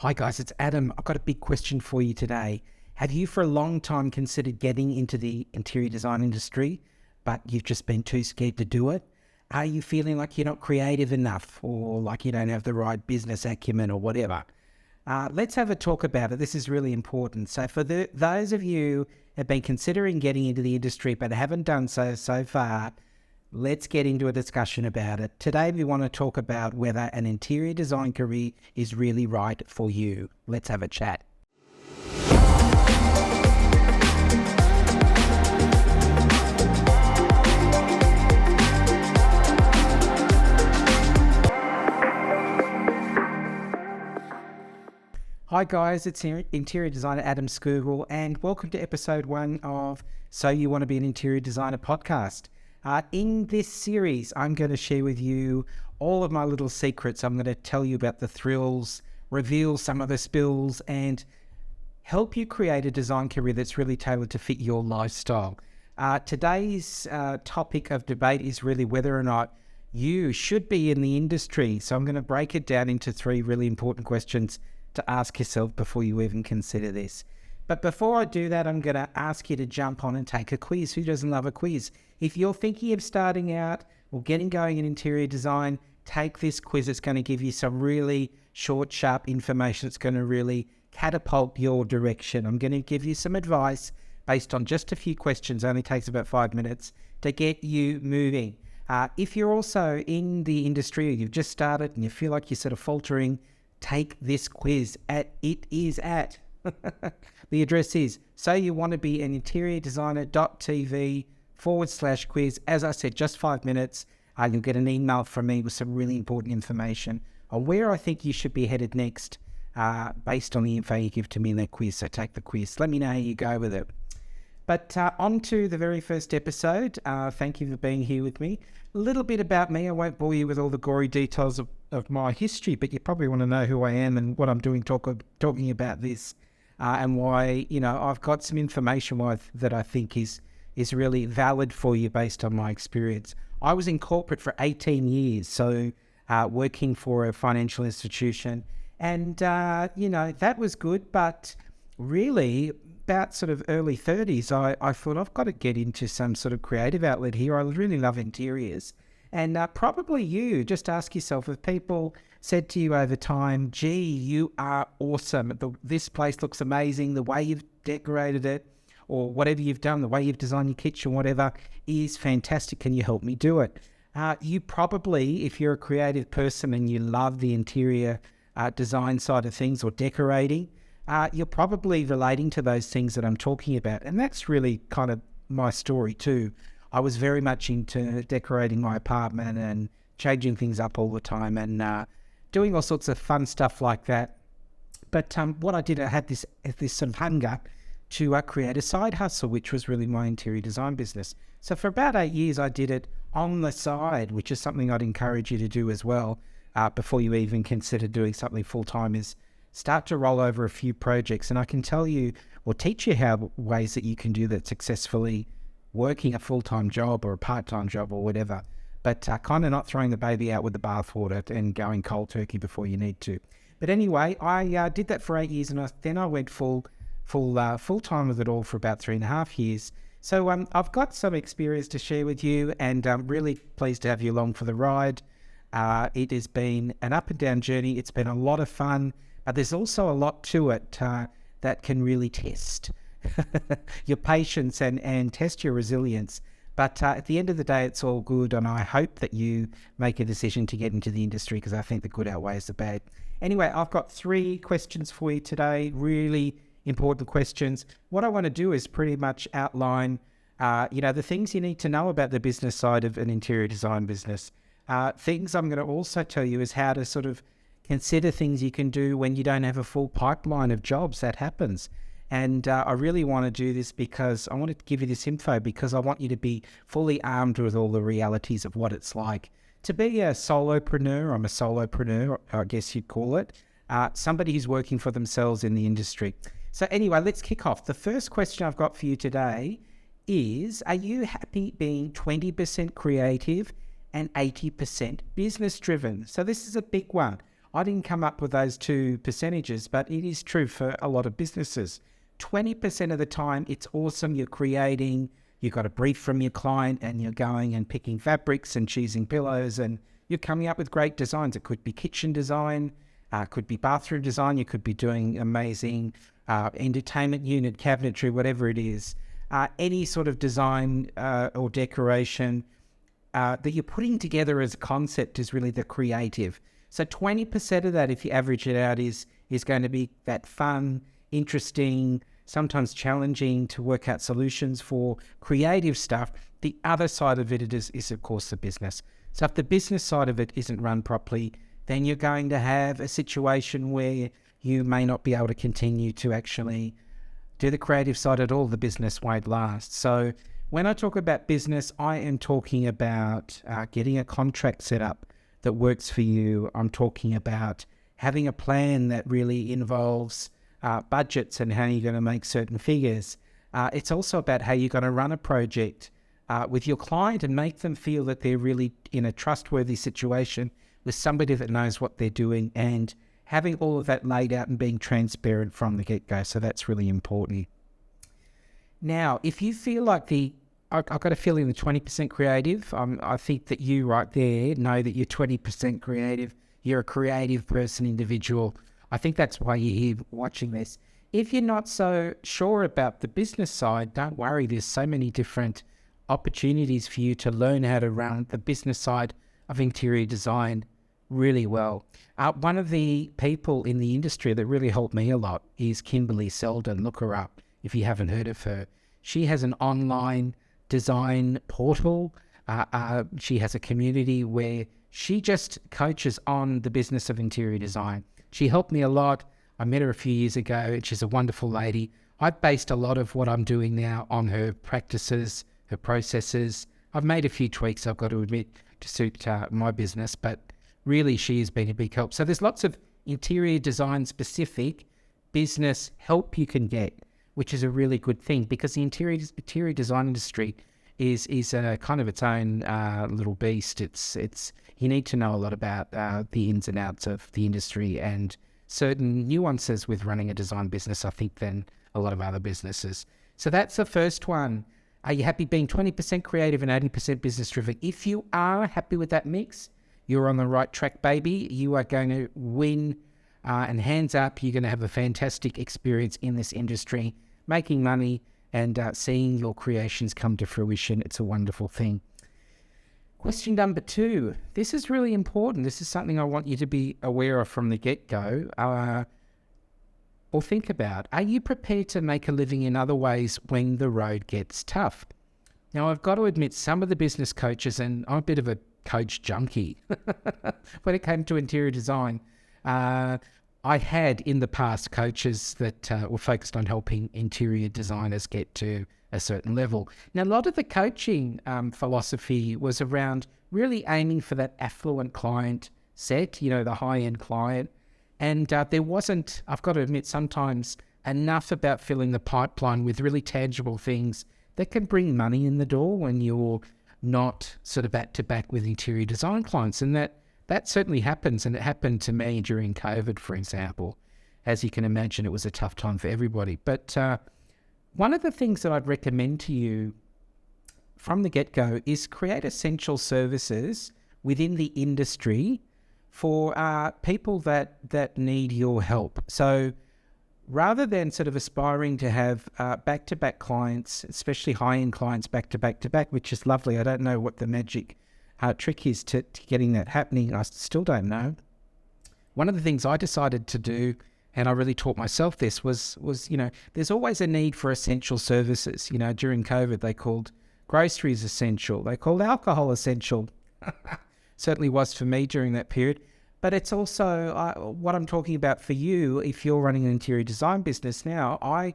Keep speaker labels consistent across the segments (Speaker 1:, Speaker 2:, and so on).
Speaker 1: Hi guys, it's Adam. I've got a big question for you today. Have you for a long time considered getting into the interior design industry, but you've just been too scared to do it? Are you feeling like you're not creative enough or like you don't have the right business acumen or whatever? Let's have a talk about it. This is really important. So for those of you who have been considering getting into the industry but haven't done so far, let's get into a discussion about it. Today, we want to talk about whether an interior design career is really right for you. Let's have a chat. Hi guys, it's interior designer Adam Scoogle, and welcome to episode 1 of So You Want to Be an Interior Designer podcast. In this series, I'm going to share with you all of my little secrets. I'm going to tell you about the thrills, reveal some of the spills, and help you create a design career that's really tailored to fit your lifestyle. Today's topic of debate is really whether or not you should be in the industry. So I'm going to break it down into 3 really important questions to ask yourself before you even consider this. But before I do that, I'm going to ask you to jump on and take a quiz. Who doesn't love a quiz? If you're thinking of starting out or getting going in interior design, take this quiz. It's going to give you some really short, sharp information. It's going to really catapult your direction. I'm going to give you some advice based on just a few questions. It only takes about 5 minutes to get you moving. If you're also in the industry or you've just started and you feel like you're sort of faltering, take this quiz. The address is soyouwantobeaniinteriordesigner.tv/quiz. As I said, just 5 minutes. You'll get an email from me with some really important information on where I think you should be headed next based on the info you give to me in that quiz. So take the quiz. Let me know how you go with it. But on to the very first episode. Thank you for being here with me. A little bit about me. I won't bore you with all the gory details of my history, but you probably want to know who I am and what I'm doing talking about this. And why, I've got some information that I think is really valid for you based on my experience. I was in corporate for 18 years, so working for a financial institution. And, that was good, but really about sort of early 30s, I thought I've got to get into some sort of creative outlet here. I really love interiors. And probably you, just ask yourself, if people said to you over time, gee, you are awesome, this place looks amazing, the way you've decorated it, or whatever you've done, the way you've designed your kitchen, whatever, is fantastic, can you help me do it? You probably, if you're a creative person and you love the interior design side of things or decorating, you're probably relating to those things that I'm talking about. And that's really kind of my story too. I was very much into decorating my apartment and changing things up all the time and doing all sorts of fun stuff like that. But what I did, I had this sort of hunger to create a side hustle, which was really my interior design business. So for about 8 years, I did it on the side, which is something I'd encourage you to do as well before you even consider doing something full-time, is start to roll over a few projects. And I can tell you or teach you how ways that you can do that successfully, working a full-time job or a part-time job or whatever, but kind of not throwing the baby out with the bathwater and going cold turkey before you need to. But anyway, I did that for 8 years, and then I went full-time with it all for about 3.5 years. So I've got some experience to share with you, and I'm really pleased to have you along for the ride. It has been an up and down journey. It's been a lot of fun, but there's also a lot to it that can really test your patience and test your resilience. But at the end of the day, it's all good, and I hope that you make a decision to get into the industry, because I think the good outweighs the bad. Anyway, I've got 3 questions for you today, really important questions. What I want to do is pretty much outline, the things you need to know about the business side of an interior design business. Things I'm going to also tell you is how to sort of consider things you can do when you don't have a full pipeline of jobs. That happens. And I really want to do this because I want to give you this info because I want you to be fully armed with all the realities of what it's like to be a solopreneur. I'm a solopreneur, I guess you'd call it, somebody who's working for themselves in the industry. So anyway, let's kick off. The first question I've got for you today is, are you happy being 20% creative and 80% business driven? So this is a big one. I didn't come up with those two percentages, but it is true for a lot of businesses. 20% of the time, it's awesome. You're creating, you've got a brief from your client and you're going and picking fabrics and choosing pillows and you're coming up with great designs. It could be kitchen design, could be bathroom design. You could be doing amazing entertainment unit, cabinetry, whatever it is. Any sort of design or decoration that you're putting together as a concept is really the creative. So 20% of that, if you average it out, is going to be that fun, interesting, sometimes challenging to work out solutions for creative stuff. The other side of it is of course the business. So if the business side of it isn't run properly, then you're going to have a situation where you may not be able to continue to actually do the creative side at all. The business won't last. So when I talk about business, I am talking about getting a contract set up that works for you. I'm talking about having a plan that really involves budgets and how you're going to make certain figures. It's also about how you're going to run a project with your client and make them feel that they're really in a trustworthy situation with somebody that knows what they're doing, and having all of that laid out and being transparent from the get-go. So that's really important. Now, if you feel like I've got a feeling the 20% creative, I think that you right there know that you're 20% creative. You're a creative person, individual. I think that's why you're here watching this. If you're not so sure about the business side, don't worry. There's so many different opportunities for you to learn how to run the business side of interior design really well. One of the people in the industry that really helped me a lot is Kimberly Selden. Look her up if you haven't heard of her. She has an online design portal. She has a community where she just coaches on the business of interior design. She helped me a lot. I met her a few years ago, and she's a wonderful lady. I've based a lot of what I'm doing now on her practices, her processes. I've made a few tweaks, I've got to admit, to suit my business, but really she has been a big help. So there's lots of interior design specific business help you can get, which is a really good thing, because the interior design industry is a kind of its own little beast. It's you need to know a lot about the ins and outs of the industry and certain nuances with running a design business, I think, than a lot of other businesses. So that's the first one. Are you happy being 20% creative and 80% business driven? If you are happy with that mix, you're on the right track, baby. You are going to win, and hands up, you're going to have a fantastic experience in this industry, making money and seeing your creations come to fruition. It's a wonderful thing. Question number 2. This is really important. This is something I want you to be aware of from the get-go, or think about. Are you prepared to make a living in other ways when the road gets tough? Now, I've got to admit, some of the business coaches, and I'm a bit of a coach junkie when it came to interior design, I had in the past coaches that were focused on helping interior designers get to a certain level. Now, a lot of the coaching philosophy was around really aiming for that affluent client set, the high-end client. And there wasn't, I've got to admit, sometimes enough about filling the pipeline with really tangible things that can bring money in the door when you're not sort of back-to-back with interior design clients. And that certainly happens, and it happened to me during COVID, for example. As you can imagine, it was a tough time for everybody. But one of the things that I'd recommend to you from the get-go is create essential services within the industry for people that need your help. So rather than sort of aspiring to have back-to-back clients, especially high-end clients back-to-back, which is lovely. I don't know what the magic trick is to getting that happening. I still don't know. One of the things I decided to do, and I really taught myself this, was there's always a need for essential services. During COVID, they called groceries essential. They called alcohol essential. Certainly was for me during that period. But it's also what I'm talking about for you. If you're running an interior design business now, I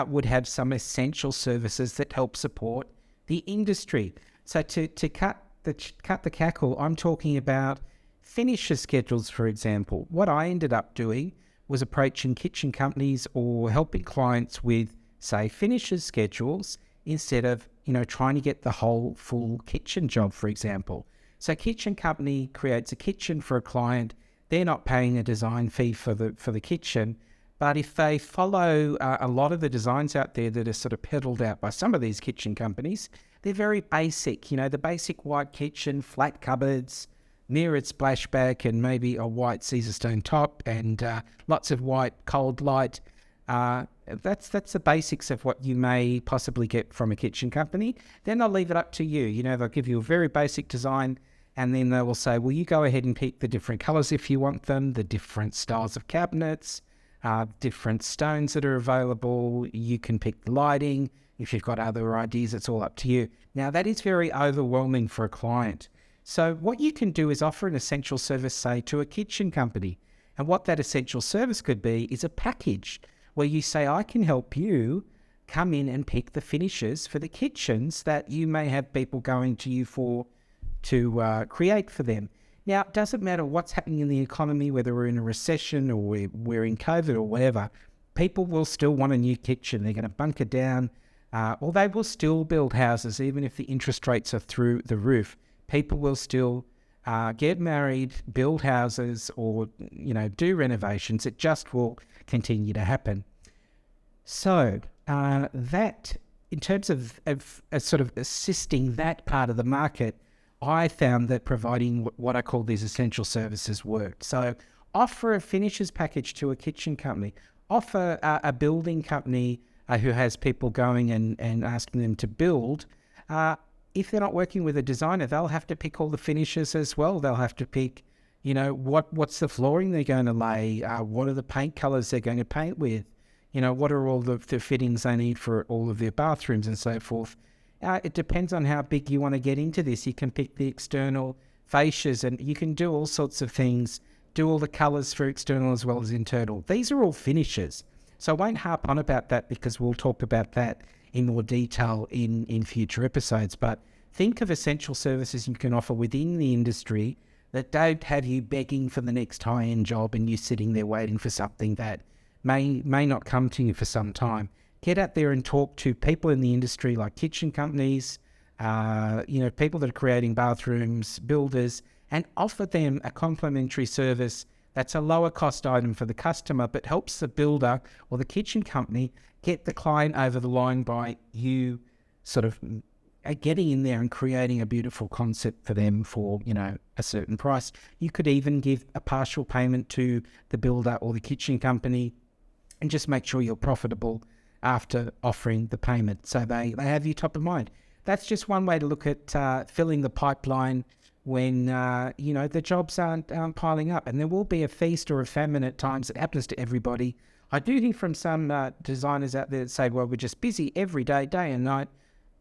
Speaker 1: would have some essential services that help support the industry. So to cut the cackle, I'm talking about finisher schedules, for example. What I ended up doing was approaching kitchen companies or helping clients with, say, finisher schedules instead of, trying to get the whole full kitchen job, for example. So kitchen company creates a kitchen for a client. they're not paying a design fee for the kitchen. But if they follow a lot of the designs out there that are sort of peddled out by some of these kitchen companies, they're very basic. The basic white kitchen, flat cupboards, mirrored splashback, and maybe a white Caesar stone top, and lots of white cold light. That's the basics of what you may possibly get from a kitchen company. Then they'll leave it up to you. They'll give you a very basic design, and then they will say, well, you go ahead and pick the different colors if you want them, the different styles of cabinets, different stones that are available. You can pick the lighting. If you've got other ideas, it's all up to you. Now, that is very overwhelming for a client. So what you can do is offer an essential service, say, to a kitchen company. And what that essential service could be is a package where you say, I can help you come in and pick the finishes for the kitchens that you may have people going to you for to create for them. Now, it doesn't matter what's happening in the economy, whether we're in a recession or we're in COVID or whatever, people will still want a new kitchen. They're going to bunker down, or they will still build houses, even if the interest rates are through the roof. People will still get married, build houses, or do renovations. It just will continue to happen. So that, in terms of sort of assisting that part of the market, I found that providing what I call these essential services worked. So offer a finishes package to a kitchen company. Offer a building company who has people going and asking them to build. If they're not working with a designer, they'll have to pick all the finishes as well. They'll have to pick, what's the flooring they're going to lay, what are the paint colors they're going to paint with, what are all the fittings they need for all of their bathrooms and so forth. It depends on how big you want to get into this. You can pick the external fascias, and you can do all sorts of things, do all the colors for external as well as internal. These are all finishes. So I won't harp on about that because we'll talk about that in more detail in future episodes. But think of essential services you can offer within the industry that don't have you begging for the next high-end job and you sitting there waiting for something that may not come to you for some time. Get out there and talk to people in the industry like kitchen companies, people that are creating bathrooms, builders, and offer them a complimentary service that's a lower cost item for the customer, but helps the builder or the kitchen company get the client over the line by you sort of getting in there and creating a beautiful concept for them for, a certain price. You could even give a partial payment to the builder or the kitchen company and just make sure you're profitable after offering the payment. So they have you top of mind. That's just one way to look at filling the pipeline when, the jobs aren't piling up. And there will be a feast or a famine at times. It happens to everybody. I do hear from some designers out there that say, well, we're just busy every day, day and night,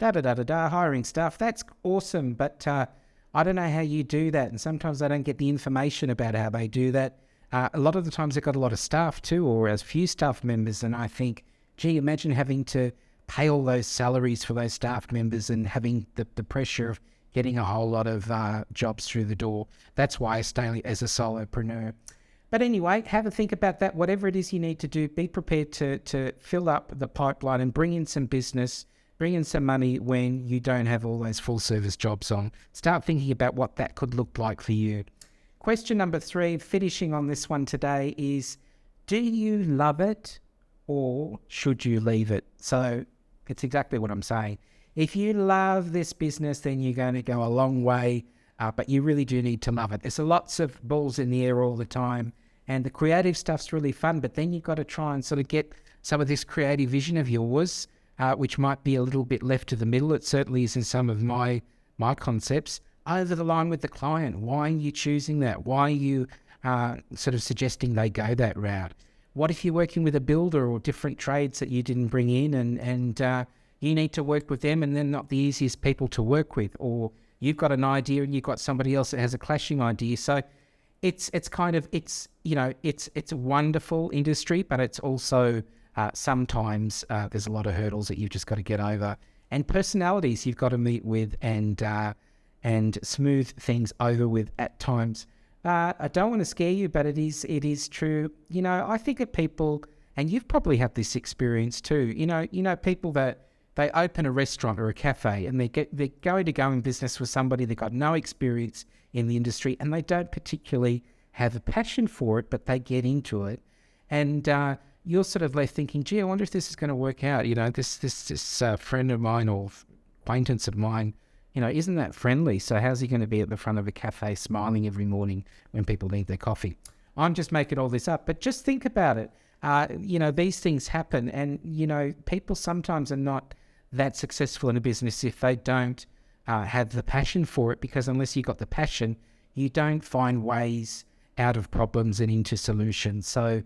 Speaker 1: hiring staff. That's awesome, but I don't know how you do that. And sometimes I don't get the information about how they do that. A lot of the times they've got a lot of staff too, or as few staff members. And I think, gee, imagine having to pay all those salaries for those staff members and having the pressure of getting a whole lot of jobs through the door. That's why I stay as a solopreneur. But anyway, have a think about that. Whatever it is you need to do, be prepared to fill up the pipeline and bring in some business, bring in some money when you don't have all those full service jobs on. Start thinking about what that could look like for you. Question number 3, finishing on this one today, is do you love it or should you leave it? So it's exactly what I'm saying. If you love this business, then you're going to go a long way, but you really do need to love it. There's lots of balls in the air all the time, and the creative stuff's really fun, but then you've got to try and sort of get some of this creative vision of yours, which might be a little bit left to the middle. It certainly is in some of my concepts, over the line with the client. Why are you choosing that? Why are you sort of suggesting they go that route? What if you're working with a builder or different trades that you didn't bring in and you need to work with them and they're not the easiest people to work with, or you've got an idea and you've got somebody else that has a clashing idea. So it's a wonderful industry, but it's also sometimes there's a lot of hurdles that you've just got to get over, and personalities you've got to meet with and smooth things over with at times. I don't want to scare you, but it is true. I think of people, and you've probably had this experience too. People that they open a restaurant or a cafe and they're going to go in business with somebody that got no experience in the industry and they don't particularly have a passion for it, but they get into it. And you're sort of left thinking, gee, I wonder if this is going to work out. This friend of mine or acquaintance of mine, isn't that friendly? So how's he going to be at the front of a cafe smiling every morning when people need their coffee? I'm just making all this up, but just think about it. These things happen, and, people sometimes are not that successful in a business if they don't have the passion for it, because unless you've got the passion, you don't find ways out of problems and into solutions. So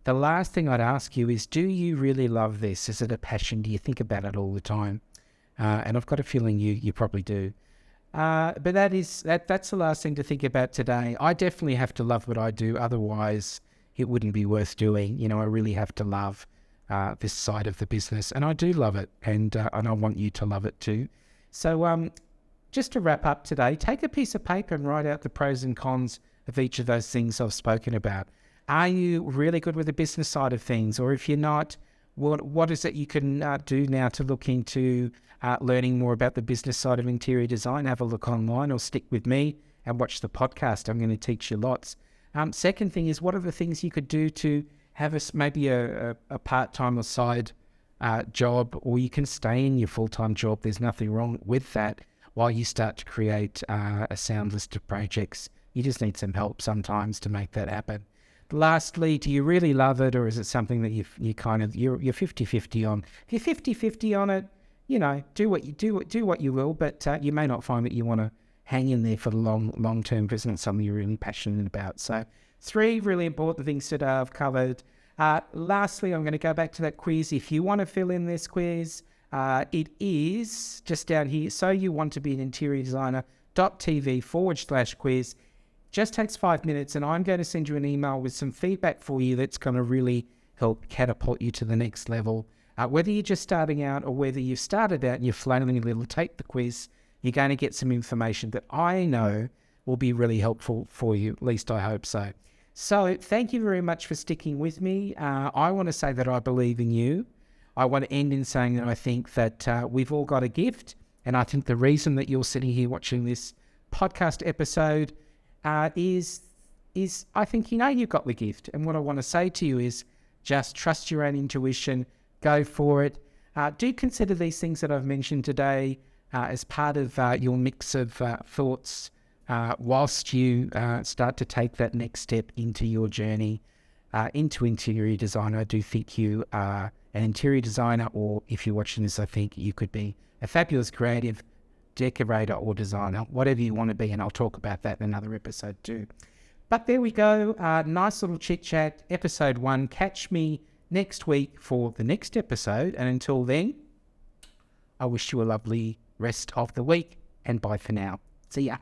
Speaker 1: the last thing I'd ask you is, do you really love this? Is it a passion? Do you think about it all the time? And I've got a feeling you probably do. But that's the last thing to think about today. I definitely have to love what I do. Otherwise, it wouldn't be worth doing. I really have to love this side of the business. And I do love it. And I want you to love it too. So just to wrap up today, take a piece of paper and write out the pros and cons of each of those things I've spoken about. Are you really good with the business side of things? Or if you're not, what is it you can do now to look into learning more about the business side of interior design? Have a look online or stick with me and watch the podcast. I'm going to teach you lots. Second thing is, what are the things you could do to have maybe a part-time or side job, or you can stay in your full-time job. There's nothing wrong with that while you start to create a sound list of projects. You just need some help sometimes to make that happen. Lastly, do you really love it, or is it something that you're 50-50 on? If you're 50-50 on it, do what you will, but you may not find that you want to hang in there for the long term if it's not something you're really passionate about. So 3 really important things that I've covered. Lastly, I'm going to go back to that quiz. If you want to fill in this quiz, it is just down here. So you want to be an interior designer.tv/quiz. Just takes 5 minutes, and I'm going to send you an email with some feedback for you that's going to really help catapult you to the next level. Whether you're just starting out or whether you've started out and you're flailing a little, take the quiz. You're going to get some information that I know will be really helpful for you. At least I hope so. So thank you very much for sticking with me. I want to say that I believe in you. I want to end in saying that I think that we've all got a gift. And I think the reason that you're sitting here watching this podcast episode is I think you've got the gift. And what I want to say to you is just trust your own intuition, go for it. Do consider these things that I've mentioned today as part of your mix of thoughts whilst you start to take that next step into your journey into interior design. I do think you are an interior designer, or if you're watching this, I think you could be a fabulous creative decorator or designer, whatever you want to be, and I'll talk about that in another episode too. But there we go, nice little chit chat, episode 1. Catch me next week for the next episode, and until then, I wish you a lovely rest of the week, and bye for now. See ya.